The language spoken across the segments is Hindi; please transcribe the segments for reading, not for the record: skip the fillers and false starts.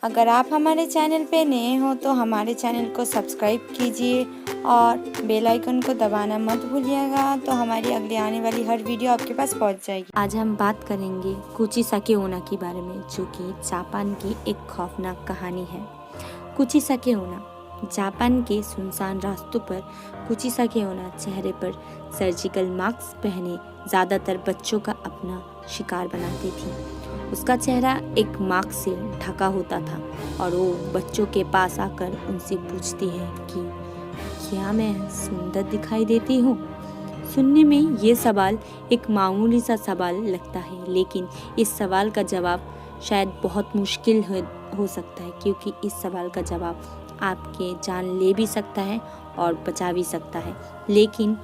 अगर आप हमारे चैनल पे नए हो तो हमारे चैनल को सब्सक्राइब कीजिए और बेल आइकन को दबाना मत भूलिएगा, तो हमारी अगली आने वाली हर वीडियो आपके पास पहुंच जाएगी। आज हम बात करेंगे कुचिसाकी ओना के बारे में, जो कि जापान की एक खौफनाक कहानी है। कुचिसाकी ओना जापान के सुनसान रास्तों पर कुचिसाकी ओना चेहरे पर सर्जिकल मास्क पहने ज़्यादातर बच्चों का अपना शिकार बनाती थी। उसका चेहरा एक मास्क से ढका होता था और वो बच्चों के पास आकर उनसे पूछती है कि क्या मैं सुंदर दिखाई देती हूँ। सुनने में ये सवाल एक मामूली सा सवाल लगता है, लेकिन इस सवाल का जवाब शायद बहुत मुश्किल हो सकता है, क्योंकि इस सवाल का जवाब आपके जान ले भी सकता है और बचा भी सकता है। लेकिन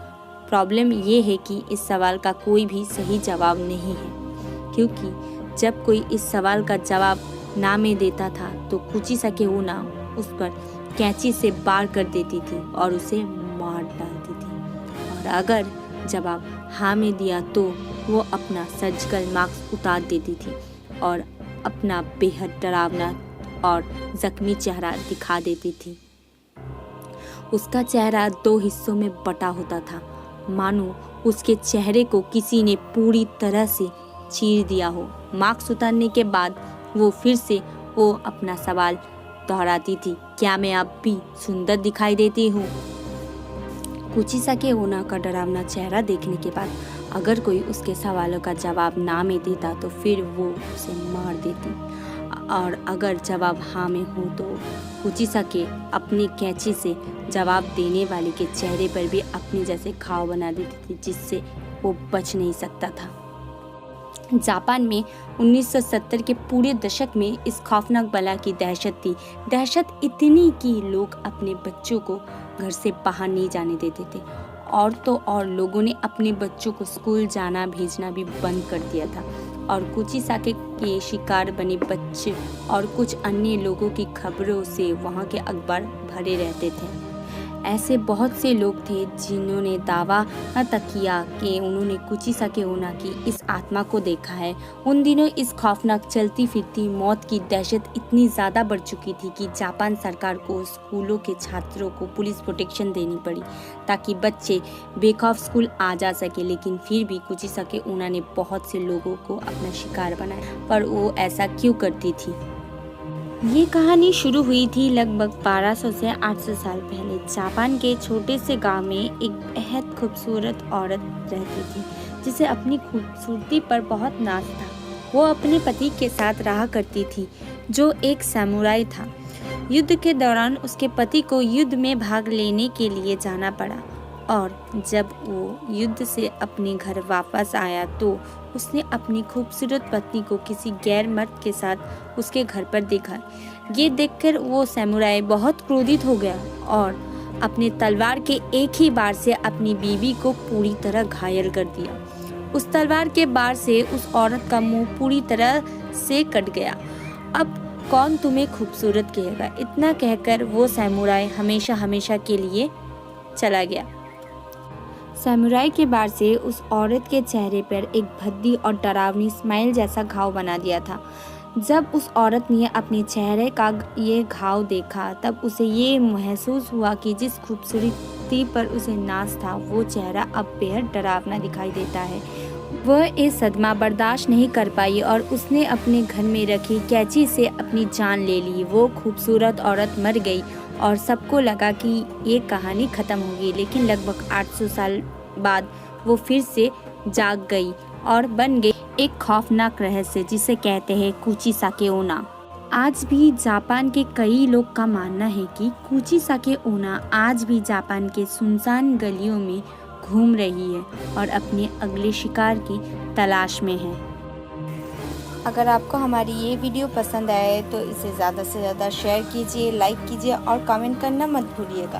प्रॉब्लम ये है कि इस सवाल का कोई भी सही जवाब नहीं है, क्योंकि जब कोई इस सवाल का जवाब ना में देता था तो कुचिसाकी ओना उस पर कैंची से वार कर देती थी और उसे मार डालती थी। और अगर जवाब हाँ में दिया तो वो अपना सर्जिकल मास्क उतार देती थी और अपना बेहद डरावना और जख्मी चेहरा दिखा देती थी। उसका चेहरा 2 हिस्सों में बटा होता था, मानो उसके चेहरे को किसी ने पूरी तरह से चीर दिया हो। मास्क उतारने के बाद वो फिर से वो अपना सवाल दोहराती थी, क्या मैं अब भी सुंदर दिखाई देती हूँ। कुचिसाकी ओना का डरावना चेहरा देखने के बाद अगर कोई उसके सवालों का जवाब ना में देता तो फिर वो उसे मार देती, और अगर जवाब हाँ में हो तो कुचिसाकी अपनी कैंची से जवाब देने वाले के चेहरे पर भी अपने जैसे घाव बना देती थी, जिससे वो बच नहीं सकता था। जापान में 1970 के पूरे दशक में इस खौफनाक बला की दहशत थी। दहशत इतनी कि लोग अपने बच्चों को घर से बाहर नहीं जाने देते थे, और तो और लोगों ने अपने बच्चों को स्कूल जाना भेजना भी बंद कर दिया था। और कुचिसाकी के शिकार बने बच्चे और कुछ अन्य लोगों की खबरों से वहाँ के अखबार भरे रहते थे। ऐसे बहुत से लोग थे जिन्होंने दावा तक किया कि उन्होंने कुचिसाकी ओना की इस आत्मा को देखा है। उन दिनों इस खौफनाक चलती फिरती मौत की दहशत इतनी ज़्यादा बढ़ चुकी थी कि जापान सरकार को स्कूलों के छात्रों को पुलिस प्रोटेक्शन देनी पड़ी ताकि बच्चे बेखौफ स्कूल आ जा सके। लेकिन फिर भी कुचिसाकी ओना ने बहुत से लोगों को अपना शिकार बनाया, पर वो ऐसा क्यों करती थी। ये कहानी शुरू हुई थी लगभग 1200 से 800 साल पहले। जापान के छोटे से गांव में एक बेहद खूबसूरत औरत रहती थी जिसे अपनी खूबसूरती पर बहुत नाज था। वो अपने पति के साथ रहा करती थी, जो एक समुराई था। युद्ध के दौरान उसके पति को युद्ध में भाग लेने के लिए जाना पड़ा, और जब वो युद्ध से अपने घर वापस आया तो उसने अपनी खूबसूरत पत्नी को किसी गैर मर्द के साथ उसके घर पर देखा। ये देखकर वो समुराई बहुत क्रोधित हो गया और अपने तलवार के एक ही बार से अपनी बीवी को पूरी तरह घायल कर दिया। उस तलवार के बार से उस औरत का मुंह पूरी तरह से कट गया। अब कौन तुम्हें खूबसूरत कहेगा। इतना कहकर वो समुराई हमेशा हमेशा के लिए चला गया। समुराई के बार से उस औरत के चेहरे पर एक भद्दी और डरावनी स्माइल जैसा घाव बना दिया था। जब उस औरत ने अपने चेहरे का ये घाव देखा तब उसे ये महसूस हुआ कि जिस खूबसूरती पर उसे नाज था वो चेहरा अब बेहद डरावना दिखाई देता है। वह ये सदमा बर्दाश्त नहीं कर पाई और उसने अपने घर में रखी कैंची से अपनी जान ले ली। वो खूबसूरत औरत मर गई और सबको लगा कि ये कहानी ख़त्म होगी, लेकिन लगभग 800 साल बाद वो फिर से जाग गई और बन गई एक खौफनाक रहस्य जिसे कहते हैं कुचिसाकी ओना। आज भी जापान के कई लोग का मानना है कि कुचिसाकी ओना आज भी जापान के सुनसान गलियों में घूम रही है और अपने अगले शिकार की तलाश में है। अगर आपको हमारी ये वीडियो पसंद आए तो इसे ज़्यादा से ज़्यादा शेयर कीजिए, लाइक कीजिए और कमेंट करना मत भूलिएगा।